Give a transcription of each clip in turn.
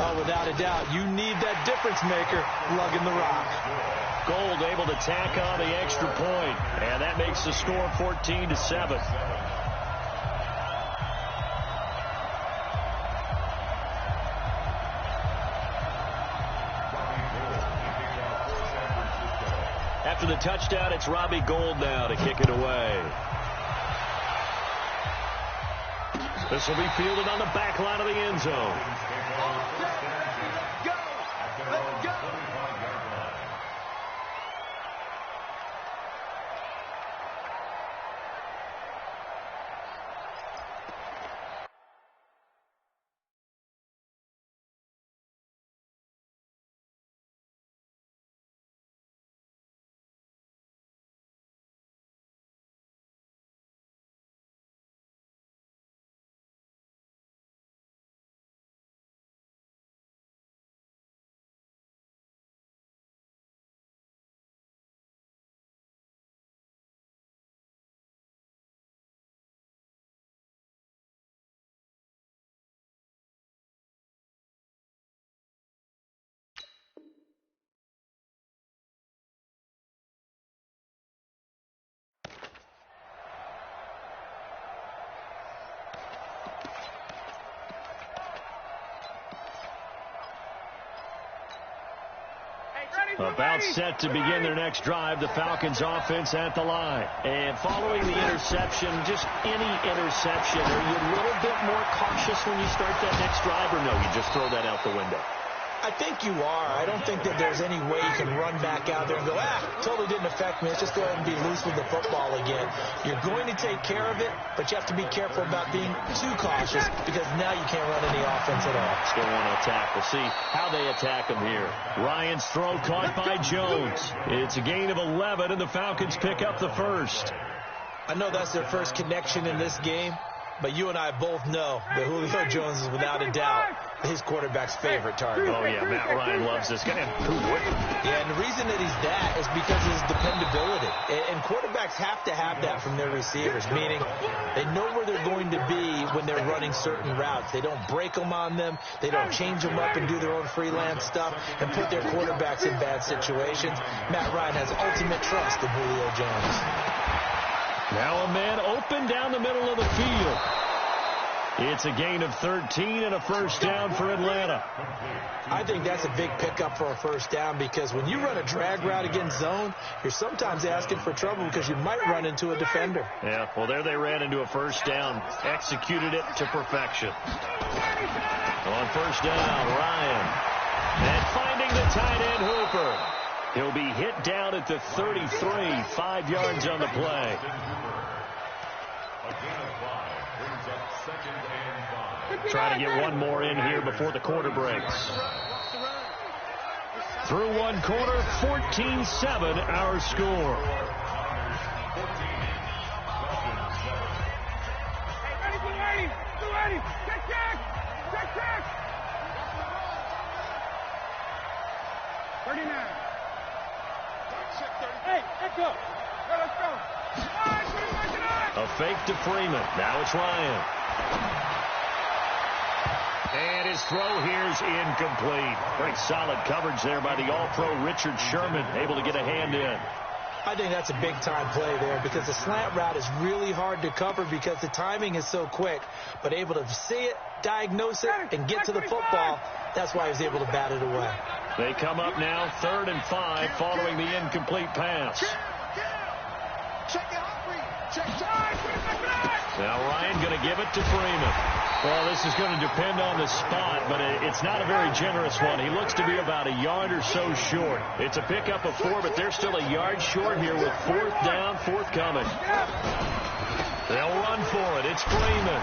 Oh, without a doubt, you need that difference maker lugging the rock. Gold able to tack on the extra point, and that makes the score 14-7. After the touchdown, it's Robbie Gould now to kick it away. This will be fielded on the back line of the end zone. Let's go! About set to begin their next drive, the Falcons offense at the line. And following the interception, just any interception, are you a little bit more cautious when you start that next drive, or no, you just throw that out the window? I think you are. I don't think that there's any way you can run back out there and go, totally didn't affect me. Let's just go ahead and be loose with the football again. You're going to take care of it, but you have to be careful about being too cautious because now you can't run any offense at all. Still want to attack. We'll see how they attack them here. Ryan's throw caught by Jones. It's a gain of 11, and the Falcons pick up the first. I know that's their first connection in this game, but you and I both know that Julio Jones is without a doubt his quarterback's favorite target. Oh, yeah, Matt Ryan loves this guy. Who wouldn't? Yeah, and the reason that he's that is because of his dependability. And quarterbacks have to have that from their receivers, meaning they know where they're going to be when they're running certain routes. They don't break them on them. They don't change them up and do their own freelance stuff and put their quarterbacks in bad situations. Matt Ryan has ultimate trust in Julio Jones. Now a man open down the middle of the field. It's a gain of 13 and a first down for Atlanta. I think that's a big pickup for a first down because when you run a drag route against zone, you're sometimes asking for trouble because you might run into a defender. Yeah, well, there they ran into a first down. Executed it to perfection. On first down, Ryan. And finding the tight end, Hooper. He'll be hit down at the 33, 5 yards on the play. Trying to get one more in here before the quarter breaks. Through one quarter, 14-7 our score. A fake to Freeman. Now it's Ryan. And his throw here is incomplete. Very solid coverage there by the All-Pro Richard Sherman, able to get a hand in. I think that's a big-time play there because the slant route is really hard to cover because the timing is so quick. But able to see it, diagnose it, and get to the football, that's why he was able to bat it away. They come up now 3rd and 5 following the incomplete pass. Now Ryan going to give it to Freeman. Well, this is going to depend on the spot, but it's not a very generous one. He looks to be about a yard or so short. It's a pickup of 4, but they're still a yard short here with 4th down, forthcoming. They'll run for it. It's Freeman.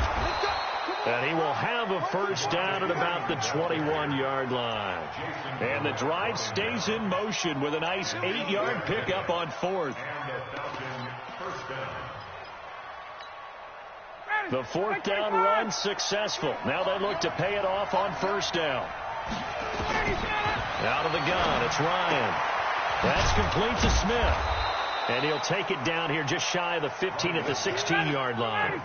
And he will have a first down at about the 21-yard line. And the drive stays in motion with a nice 8-yard pickup on 4th. The 4th down run successful. Now they look to pay it off on first down. Out of the gun, it's Ryan. That's complete to Smith. And he'll take it down here just shy of the 15 at the 16-yard line.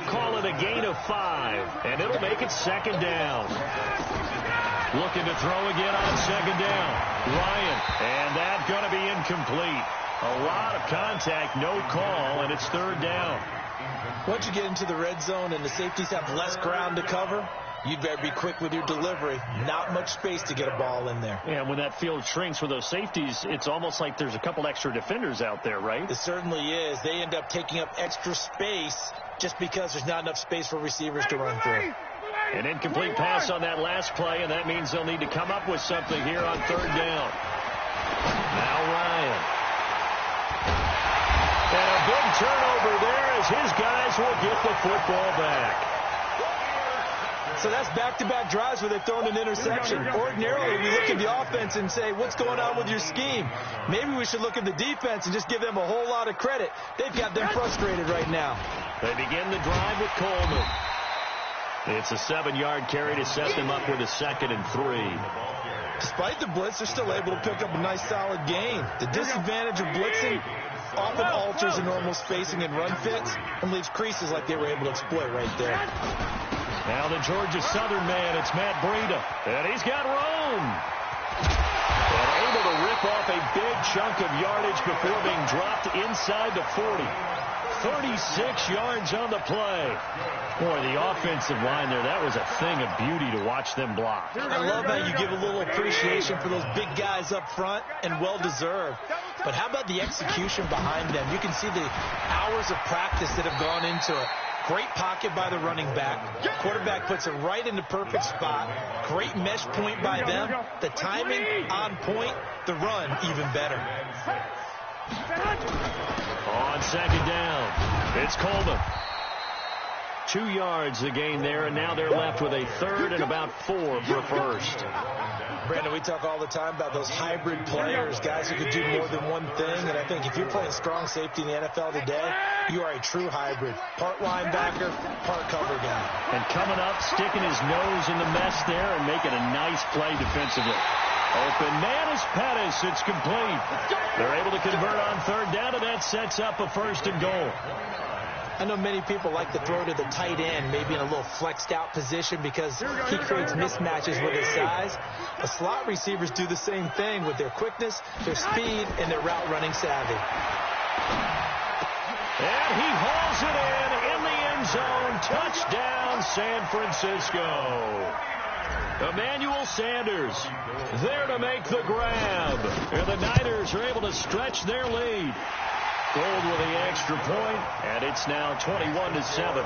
Call it a gain of 5, and it'll make it 2nd down. Looking to throw again on second down. Ryan, and that's going to be incomplete. A lot of contact, no call, and it's third down. Once you get into the red zone and the safeties have less ground to cover, you'd better be quick with your delivery. Not much space to get a ball in there. Yeah, when that field shrinks with those safeties, it's almost like there's a couple extra defenders out there, right? It certainly is. They end up taking up extra space just because there's not enough space for receivers to run through. An incomplete pass on that last play, and that means they'll need to come up with something here on third down. Now Ryan. And a big turnover there as his guys will get the football back. So that's back-to-back drives where they've thrown an interception. Ordinarily, we look at the offense and say, what's going on with your scheme? Maybe we should look at the defense and just give them a whole lot of credit. They've got them frustrated right now. They begin the drive with Coleman. It's a 7-yard carry to set them up with a 2nd and 3. Despite the blitz, they're still able to pick up a nice solid gain. The disadvantage of blitzing often alters the normal spacing and run fits and leaves creases like they were able to exploit right there. Now the Georgia Southern man, it's Matt Breida. And he's got room. And able to rip off a big chunk of yardage before being dropped inside the 40. 36 yards on the play. Boy, the offensive line there, that was a thing of beauty to watch them block. I love how you give a little appreciation for those big guys up front, and well-deserved. But how about the execution behind them? You can see the hours of practice that have gone into it. Great pocket by the running back. Quarterback puts it right in the perfect spot. Great mesh point by them. The timing on point. The run even better. On second down, it's Coleman. 2 yards the gain there, and now they're left with a 3rd and about 4 for a first. Brandon, we talk all the time about those hybrid players, guys who could do more than one thing, and I think if you're playing strong safety in the NFL today, you are a true hybrid. Part linebacker, part cover guy. And coming up, sticking his nose in the mess there and making a nice play defensively. Open man is Pettis. It's complete. They're able to convert on third down, and that sets up a 1st and goal. I know many people like to throw to the tight end, maybe in a little flexed out position because he creates mismatches with his size. The slot receivers do the same thing with their quickness, their speed, and their route running savvy. And he hauls it in the end zone. Touchdown, San Francisco. Emmanuel Sanders there to make the grab. And the Niners are able to stretch their lead. Gold with the extra point, and it's now 21-7.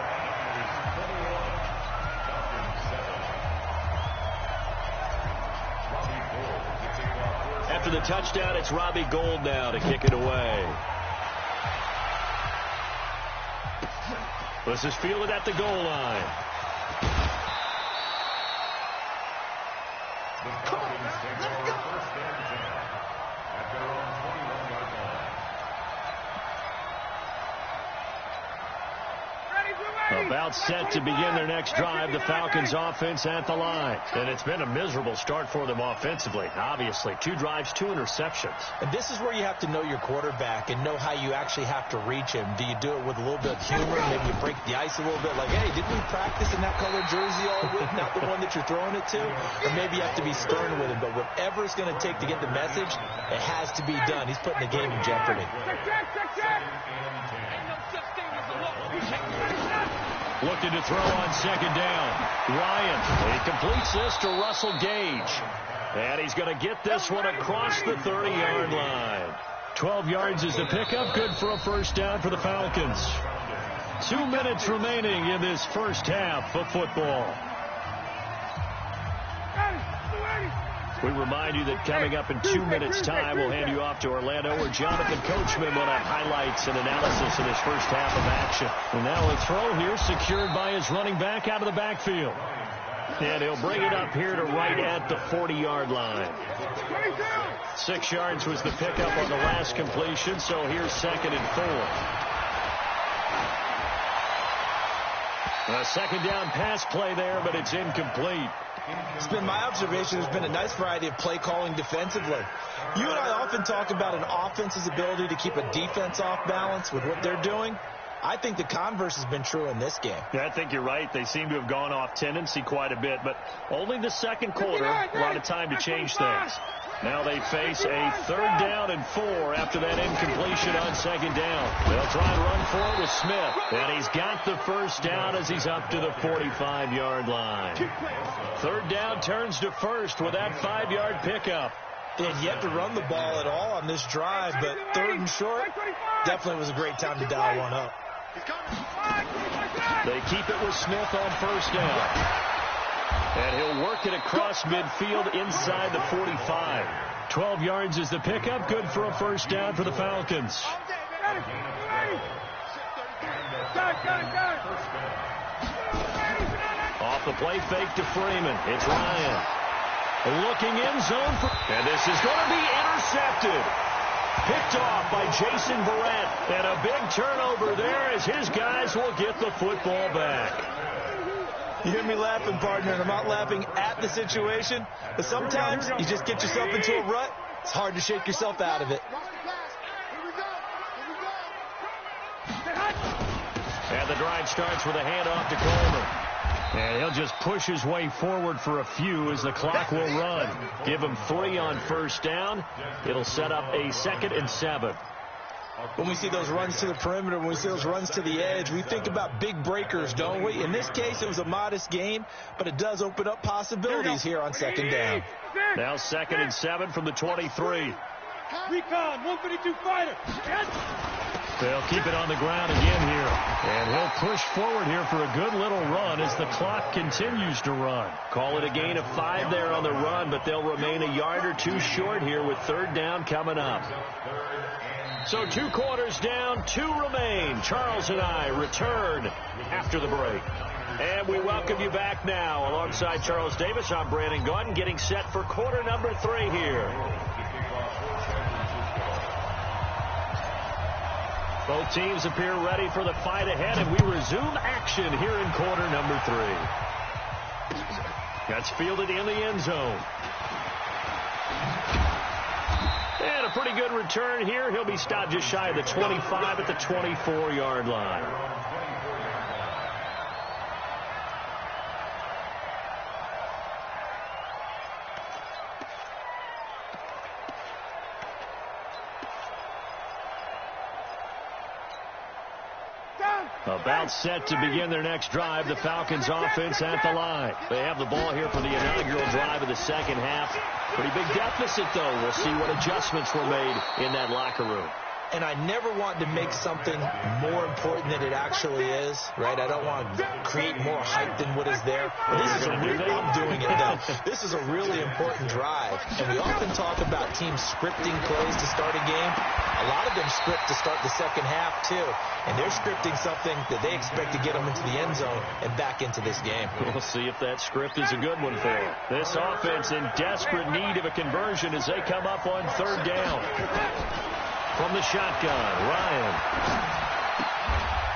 After the touchdown, it's Robbie Gould now to kick it away. This is fielded at the goal line. About set to begin their next drive, the Falcons offense at the line. And it's been a miserable start for them offensively. Obviously, 2 drives, 2 interceptions. And this is where you have to know your quarterback and know how you actually have to reach him. Do you do it with a little bit of humor? Maybe you break the ice a little bit like, hey, didn't we practice in that colored jersey all week? Not the one that you're throwing it to? Or maybe you have to be stern with him. But whatever it's going to take to get the message, it has to be done. He's putting the game in jeopardy. Looking to throw on second down. Ryan, he completes this to Russell Gage. And he's going to get this one across the 30-yard line. 12 yards is the pickup. Good for a 1st down for the Falcons. 2 minutes remaining in this first half of football. We remind you that coming up in 2 minutes' time, we'll hand you off to Orlando, where Jonathan Coachman will have highlights and analysis of this first half of action. And now a throw here secured by his running back out of the backfield. And he'll bring it up here to right at the 40-yard line. 6 yards was the pickup on the last completion, so here's 2nd and 4. A 2nd down pass play there, but it's incomplete. It's been my observation there's been a nice variety of play calling defensively. You and I often talk about an offense's ability to keep a defense off balance with what they're doing. I think the converse has been true in this game. Yeah, I think you're right. They seem to have gone off tendency quite a bit, but only the second quarter, a lot of time to change things. Now they face a 3rd down and 4 after that incompletion on 2nd down. They'll try and run for it with Smith. And he's got the first down as he's up to the 45-yard line. 3rd down turns to 1st with that 5-yard pickup. They had yet to run the ball at all on this drive, but 3rd and short definitely was a great time to dial one up. They keep it with Smith on 1st down. And he'll work it across midfield inside the 45. 12 yards is the pickup. Good for a 1st down for the Falcons. Off the play fake to Freeman. It's Ryan. Looking in zone. And this is going to be intercepted. Picked off by Jason Verrett. And a big turnover there as his guys will get the football back. You hear me laughing, partner, and I'm not laughing at the situation, but sometimes you just get yourself into a rut. It's hard to shake yourself out of it. And the drive starts with a handoff to Coleman. And he'll just push his way forward for a few as the clock will run. Give him 3 on 1st down. It'll set up a 2nd and 7. When we see those runs to the perimeter, when we see those runs to the edge, we think about big breakers, don't we? In this case, it was a modest gain, but it does open up possibilities here on 2nd down. Now 2nd and 7 from the 23. Recon, 152 fighter. They'll keep it on the ground again here. And he'll push forward here for a good little run as the clock continues to run. Call it a gain of 5 there on the run, but they'll remain a yard or 2 short here with 3rd down coming up. So 2 quarters down, 2 remain. Charles and I return after the break. And we welcome you back now. Alongside Charles Davis, I'm Brandon Gaudin, getting set for quarter number 3 here. Both teams appear ready for the fight ahead, and we resume action here in quarter number 3. That's fielded in the end zone. And a pretty good return here. He'll be stopped just shy of the 25 at the 24-yard line. About set to begin their next drive. The Falcons offense at the line. They have the ball here for the inaugural drive of the 2nd half. Pretty big deficit, though. We'll see what adjustments were made in that locker room. And I never want to make something more important than it actually is, right? I don't want to create more hype than what is there. But this is a really, I'm doing it though. This is a really important drive. And we often talk about teams scripting plays to start a game. A lot of them script to start the 2nd half too. And they're scripting something that they expect to get them into the end zone and back into this game. We'll see if that script is a good one for them. This offense in desperate need of a conversion as they come up on 3rd down. From the shotgun, Ryan.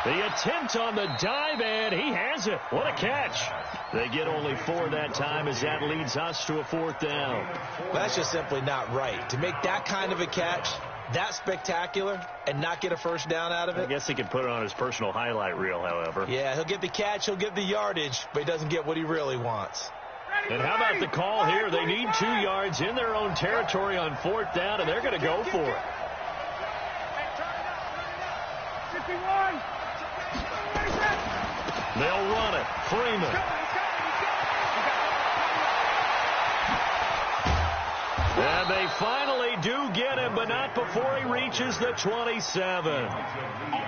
The attempt on the dive, and he has it. What a catch. They get only 4 that time as that leads us to a 4th down. Well, that's just simply not right. To make that kind of a catch, that spectacular, and not get a 1st down out of it. I guess he can put it on his personal highlight reel, however. Yeah, he'll get the catch, he'll get the yardage, but he doesn't get what he really wants. And how about the call here? They need 2 yards in their own territory on 4th down, and they're going to go for it. They'll run it. Freeman. And they finally do get him, but not before he reaches the 27.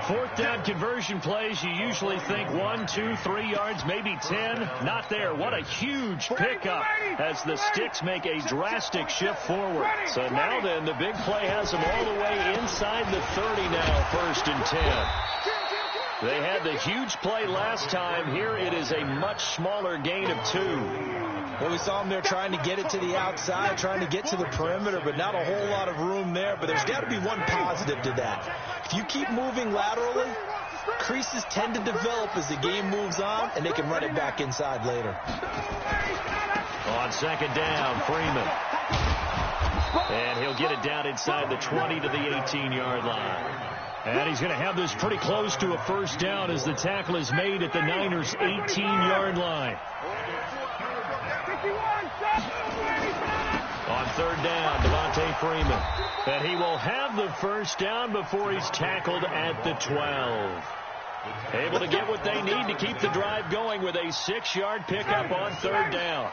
4th down conversion plays, you usually think 1, 2, 3 yards, maybe 10. Not there. What a huge pickup as the Sticks make a drastic shift forward. So now then, the big play has them all the way inside the 30 now, 1st and 10. They had the huge play last time. Here it is a much smaller gain of 2. Well, we saw them there trying to get it to the outside, trying to get to the perimeter, but not a whole lot of room there. But there's got to be one positive to that. If you keep moving laterally, creases tend to develop as the game moves on, and they can run it back inside later. On 2nd down, Freeman. And he'll get it down inside the 20 to the 18-yard line. And he's going to have this pretty close to a first down as the tackle is made at the Niners' 18-yard line. On third down, Devontae Freeman. And he will have the first down before he's tackled at the 12. Able to get what they need to keep the drive going with a 6-yard pickup on third down.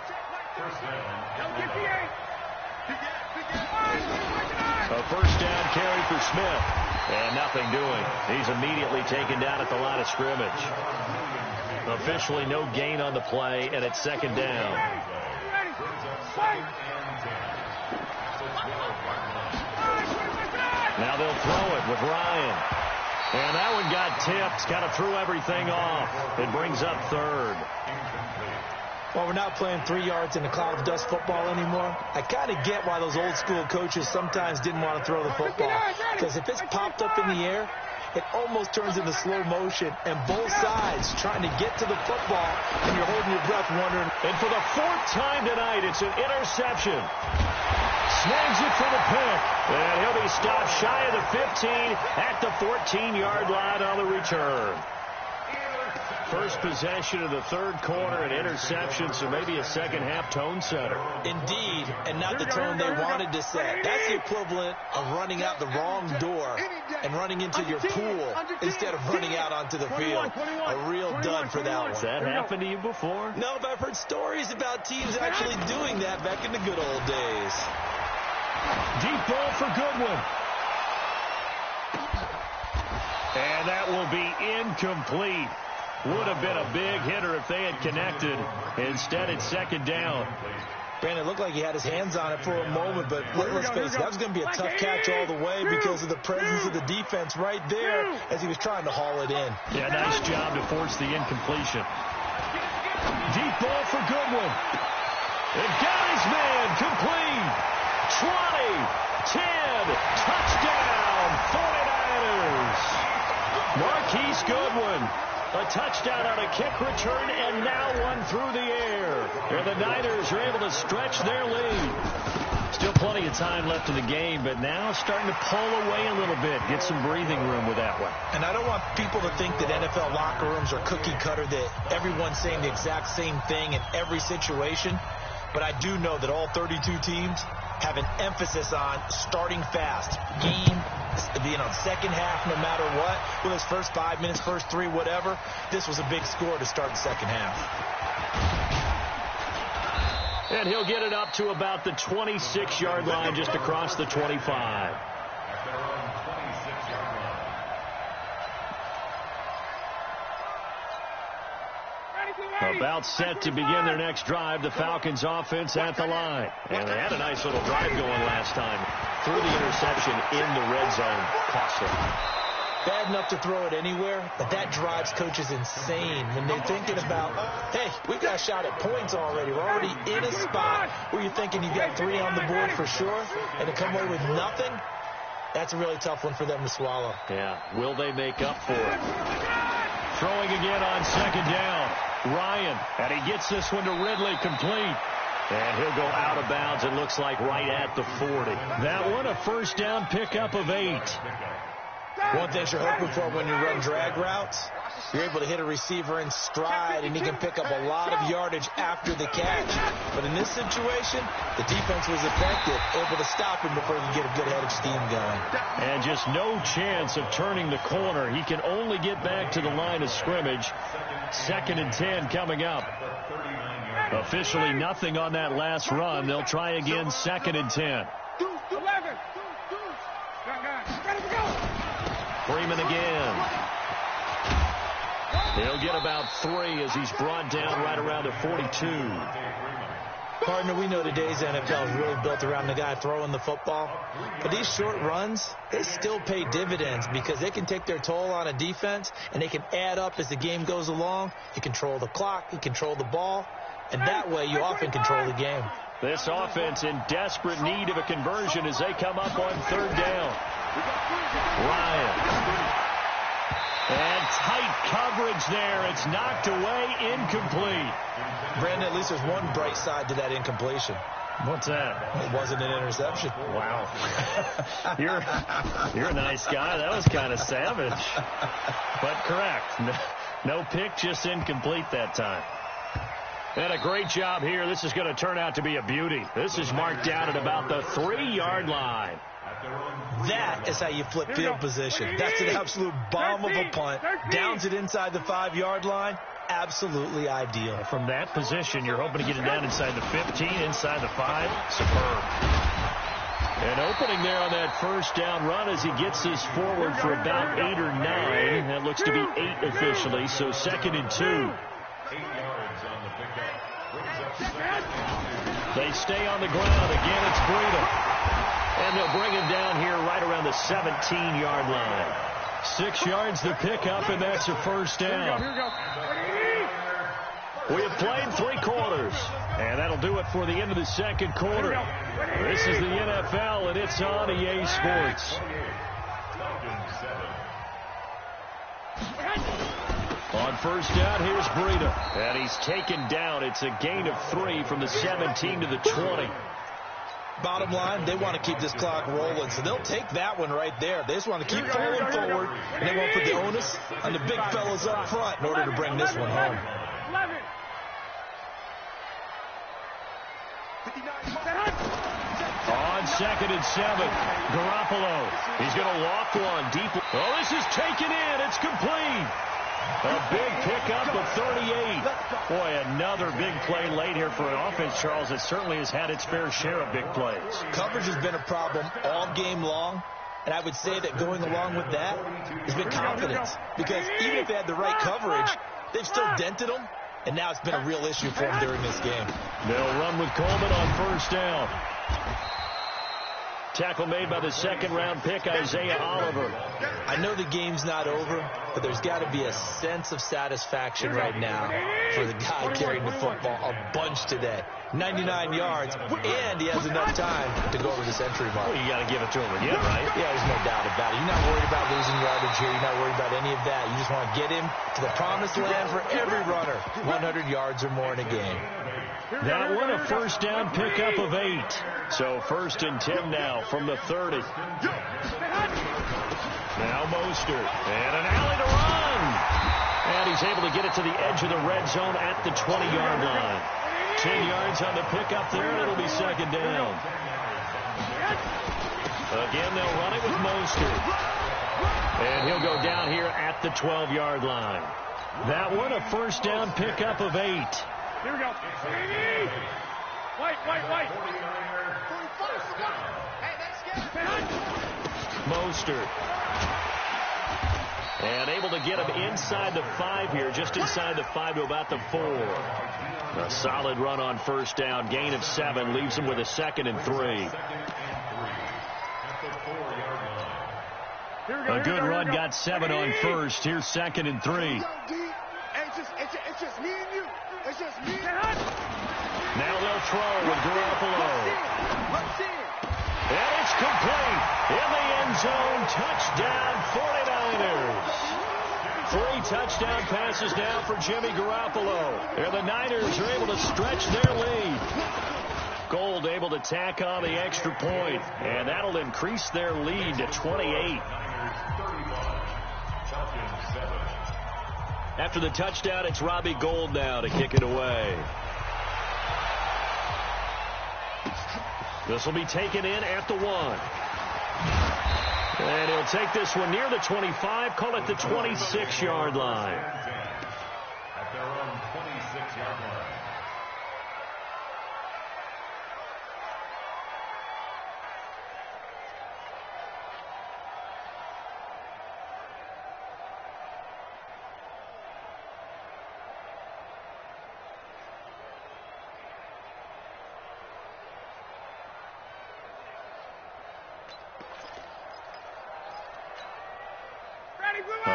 A first down carry for Smith. And nothing doing. He's immediately taken down at the line of scrimmage. Officially no gain on the play, and it's second down. Now they'll throw it with Ryan. And that one got tipped. Kind of threw everything off. It brings up third. Well, we're not playing 3 yards in a cloud of dust football anymore. I kind of get why those old school coaches sometimes didn't want to throw the football. Because if it's popped up in the air, it almost turns into slow motion. And both sides trying to get to the football, and you're holding your breath wondering. And for the 4th time tonight, it's an interception. Snags it for the pick. And he'll be stopped shy of the 15 at the 14-yard line on the return. First possession of the third quarter, an interception, so maybe a second-half tone setter. Indeed, and not the tone they wanted to set. That's the equivalent of running out the wrong door and running into your pool instead of running out onto the field. A real dud for that one. Has that happened to you before? No, but I've heard stories about teams actually doing that back in the good old days. Deep ball for Goodwin. And that will be incomplete. Would have been a big hitter if they had connected. Instead, it's second down. Brandon, it looked like he had his hands on it for a moment, but let's face it, that was going to be a tough catch all the way because of the presence of the defense right there as he was trying to haul it in. Yeah, nice job to force the incompletion. Deep ball for Goodwin. It got his man complete. 20, 10, touchdown, 49ers. Marquise Goodwin. A touchdown on a kick return, and now one through the air. And the Niners are able to stretch their lead. Still plenty of time left in the game, but now starting to pull away a little bit. Get some breathing room with that one. And I don't want people to think that NFL locker rooms are cookie cutter, that everyone's saying the exact same thing in every situation. But I do know that all 32 teams have an emphasis on starting fast. Game being on second half no matter what. Well, his first 5 minutes, first 3, whatever. This was a big score to start the second half. And he'll get it up to about the 26-yard line just across the 25. About set to begin their next drive, the Falcons offense at the line. And they had a nice little drive going last time. Threw the interception in the red zone. Costly. Bad enough to throw it anywhere, but that drives coaches insane when they're thinking about, hey, we've got a shot at points already. We're already in a spot where you're thinking you've got 3 on the board for sure, and to come away with nothing, that's a really tough one for them to swallow. Yeah, will they make up for it? Throwing again on second down. Ryan, and he gets this one to Ridley complete. And he'll go out of bounds, it looks like right at the 40. That one, a first down pickup of 8. One thing you're hoping for when you run drag routes, you're able to hit a receiver in stride, and he can pick up a lot of yardage after the catch. But in this situation, the defense was effective, able to stop him before he could get a good head of steam going. And just no chance of turning the corner. He can only get back to the line of scrimmage. 2nd and 10 coming up. Officially nothing on that last run. They'll try again, 2nd and 10. Freeman again. He'll get about 3 as he's brought down right around the 42. Partner, we know today's NFL is really built around the guy throwing the football. But these short runs, they still pay dividends because they can take their toll on a defense, and they can add up as the game goes along. You control the clock, you control the ball, and that way you often control the game. This offense in desperate need of a conversion as they come up on third down. Ryan. And tight coverage there. It's knocked away, incomplete. Brandon, at least there's one bright side to that incompletion. What's that? It wasn't an interception. Wow. You're a nice guy. That was kind of savage. But correct. No pick, just incomplete that time. And a great job here. This is going to turn out to be a beauty. This is marked down at about the 3-yard line. That is how you flip field position. That's an absolute bomb of a punt. Downs it inside the 5-yard line. Absolutely ideal. From that position, you're hoping to get it down inside the 15, inside the 5. Superb. And opening there on that first down run as he gets this forward for about 8 or 9. That looks to be 8 officially, so 2nd and 2. 8 yards on the pickup. They stay on the ground. Again, it's Breida. And they'll bring him down here right around the 17-yard line. 6 yards the pickup, and that's a first down. We have played 3 quarters, and that'll do it for the end of the 2nd quarter. This is the NFL, and it's on EA Sports. On first down, here's Breida. And he's taken down. It's a gain of 3 from the 17 to the 20. Bottom line, they want to keep this clock rolling, so they'll take that one right there. They just want to keep falling forward, and they won't put the onus on the big fellas up front in order to bring this one home. On 2nd and 7, Garoppolo. He's going to walk one deep. Oh, this is taken in. It's complete. A big pickup of 38. Boy, another big play late here for an offense, Charles, that certainly has had its fair share of big plays. Coverage has been a problem all game long, and I would say that going along with that has been confidence. Because even if they had the right coverage, they've still dented them, and now it's been a real issue for them during this game. They'll run with Coleman on first down. Tackle made by the 2nd-round pick, Isaiah Oliver. I know the game's not over, but there's got to be a sense of satisfaction right now for the guy carrying the football a bunch today. 99 yards, and he has enough time to go over the century mark. Well, you got to give it to him again, right? Yeah, there's no doubt about it. You're not worried about losing yardage here. You're not worried about any of that. You just want to get him to the promised land for every runner. 100 yards or more in a game. That one a first down pickup of 8. So 1st and 10 now from the 30. Now Mostert. And an alley to run. And he's able to get it to the edge of the red zone at the 20-yard line. 10 yards on the pickup there, and it'll be 2nd down. Again, they'll run it with Mostert. And he'll go down here at the 12-yard line. That one a first down pickup of 8. Here we go. White. Mostert. And able to get him inside the 5 here, just inside the 5 to about the 4. A solid run on first down. Gain of 7 leaves him with a 2nd and 3. A good run got 7 on first. Here's 2nd and 3. It's just me and you. It's just me. Now they'll throw with Garoppolo. And it's complete. In the end zone. Touchdown 49ers. 3 touchdown passes now for Jimmy Garoppolo. And the Niners are able to stretch their lead. Gold able to tack on the extra point. And that'll increase their lead to 28. After the touchdown, it's Robbie Gould now to kick it away. This will be taken in at the 1. And he'll take this one near the 25, call it the 26-yard line. At their own 26-yard line.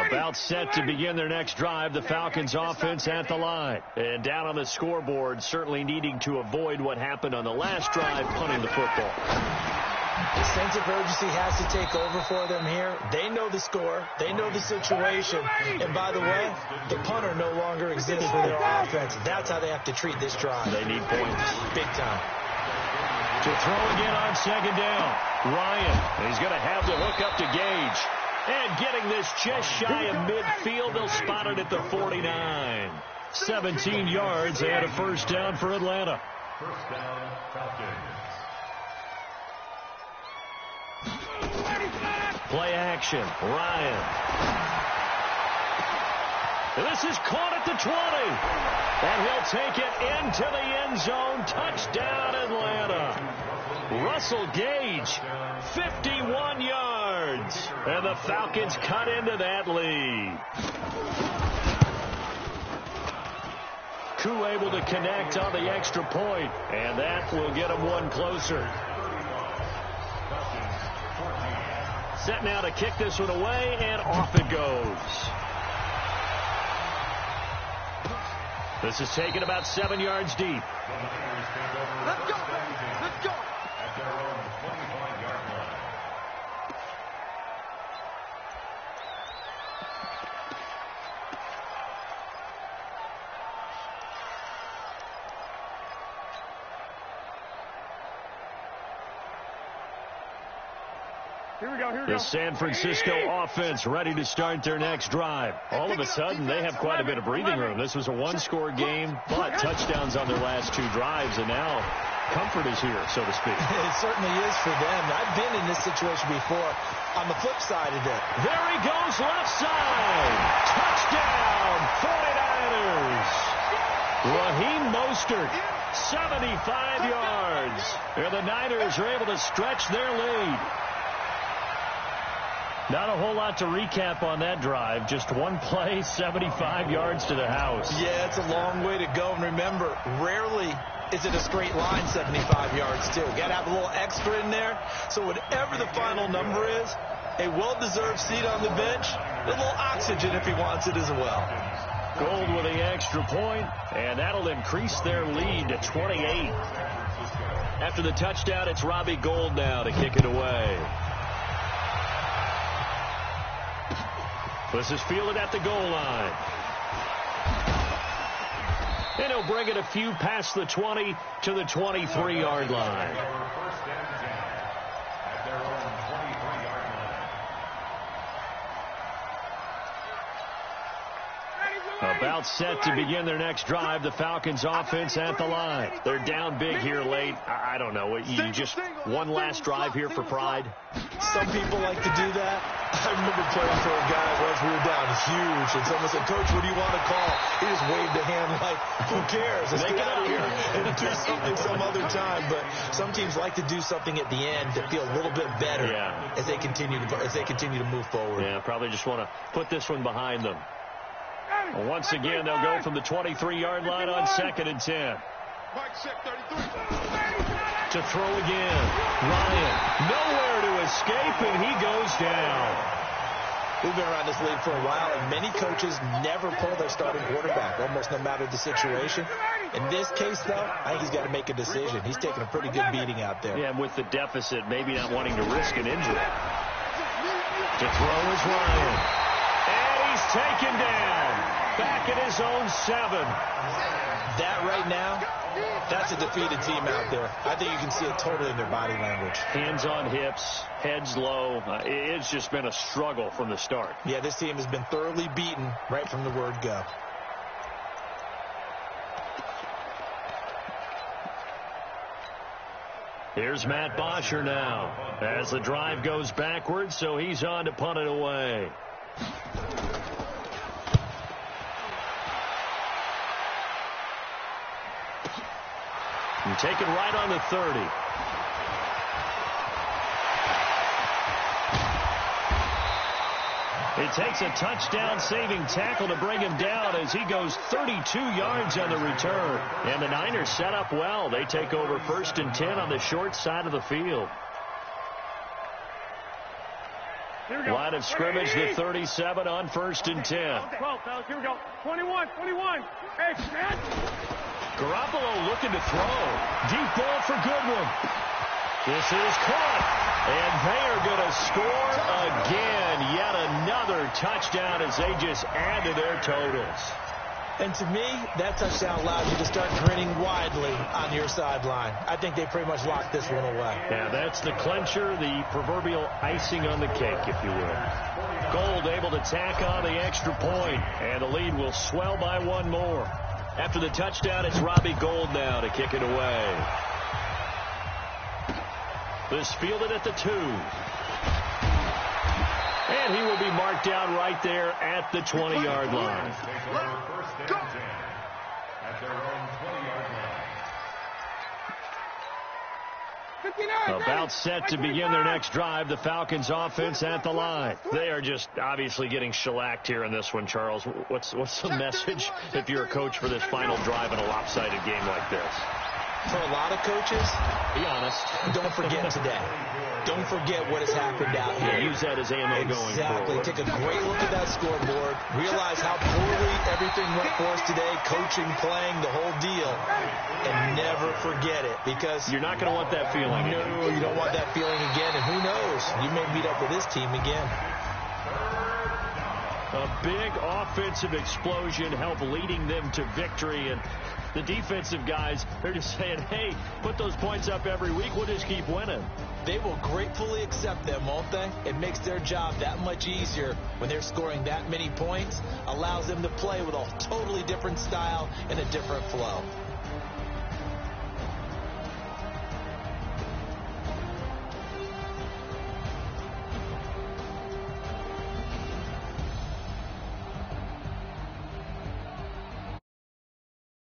About set to begin their next drive, the Falcons offense at the line. And down on the scoreboard, certainly needing to avoid what happened on the last drive, punting the football. The sense of urgency has to take over for them here. They know the score. They know the situation. And by the way, the punter no longer exists for their offense. That's how they have to treat this drive. They need points. Big time. To throw again on second down. Ryan, he's going to have the hook up to Gage. And getting this just shy of midfield, they'll spot it at the 49. 17 yards and a first down for Atlanta. First down, Falcons. Play action. Ryan. This is caught at the 20. And he'll take it into the end zone. Touchdown, Atlanta. Russell Gage, 51 yards. And the Falcons cut into that lead. Koo able to connect on the extra point, and that will get them one closer. Set now to kick this one away, and off it goes. This is taken about 7 yards deep. Let's go, baby. Let's go. At their own 25-yard line. Here we go. The San Francisco offense ready to start their next drive. All of a sudden, they have quite a bit of breathing room. This was a one-score game, but touchdowns on their last 2 drives, and now comfort is here, so to speak. It certainly is for them. I've been in this situation before on the flip side of it. There he goes, left side. Touchdown, 49ers. Raheem Mostert, 75 yards. And the Niners are able to stretch their lead. Not a whole lot to recap on that drive. Just one play, 75 yards to the house. Yeah, it's a long way to go. And remember, rarely is it a straight line 75 yards, too. Got to have a little extra in there. So whatever the final number is, a well-deserved seat on the bench, a little oxygen if he wants it as well. Gold with the extra point, and that'll increase their lead to 28. After the touchdown, it's Robbie Gould now to kick it away. This is fielded at the goal line. And he'll bring it a few past the 20 to the 23-yard line. First down, at their own 23-yard line. About set to begin their next drive. The Falcons offense at the line. They're down big here late. I don't know. You just one last drive here for pride. Some people like to do that. I remember playing for a guy once. We were down huge, and someone said, "Coach, what do you want to call?" He just waved a hand like, "Who cares? Let's get out of here and do something some other time." But some teams like to do something at the end to feel a little bit better as they continue to move forward. Yeah, probably just want to put this one behind them. Well, once again, they'll go from the 23-yard line on 2nd and 10. Mike set 33. To throw again. Ryan, nowhere to escape, and he goes down. We've been around this league for a while, and many coaches never pull their starting quarterback, almost no matter the situation. In this case, though, I think he's got to make a decision. He's taking a pretty good beating out there. Yeah, and with the deficit, maybe not wanting to risk an injury. To throw is Ryan. And he's taken down. Back at his own 7. That right now, that's a defeated team out there. I think you can see it totally in their body language. Hands on hips, heads low. It's just been a struggle from the start. Yeah, this team has been thoroughly beaten right from the word go. Here's Matt Bosher now as the drive goes backwards, so he's on to punt it away. And taken right on the 30. It takes a touchdown-saving tackle to bring him down as he goes 32 yards on the return. And the Niners set up well. They take over 1st and 10 on the short side of the field. Line of scrimmage, the 37 on 1st and 10. 12, fellas. Here we go. 21. Hey, man. Garoppolo looking to throw. Deep ball for Goodwin. This is caught. And they are going to score again. Yet another touchdown as they just add to their totals. And to me, that touchdown allows you to start grinning widely on your sideline. I think they pretty much locked this one away. Yeah, that's the clincher, the proverbial icing on the cake, if you will. Gold able to tack on the extra point, and the lead will swell by one more. After the touchdown, it's Robbie Gould now to kick it away. This fielded at the 2. And he will be marked down right there at the 20-yard line. Go. At their own 20-yard line. About set to begin their next drive, the Falcons offense at the line. They are just obviously getting shellacked here in this one, Charles. What's the message if you're a coach for this final drive in a lopsided game like this? For a lot of coaches, be honest, don't forget today. Don't forget what has happened out here. Use that as ammo going forward. Take a great look at that scoreboard. Realize how poorly everything went for us today, coaching, playing, the whole deal. And never forget it, because you're not going to want that feeling. No, you don't want that feeling again. And who knows? You may meet up with this team again. A big offensive explosion helped leading them to victory. And the defensive guys, they're just saying, hey, put those points up every week. We'll just keep winning. They will gratefully accept them, won't they? It makes their job that much easier when they're scoring that many points. Allows them to play with a totally different style and a different flow.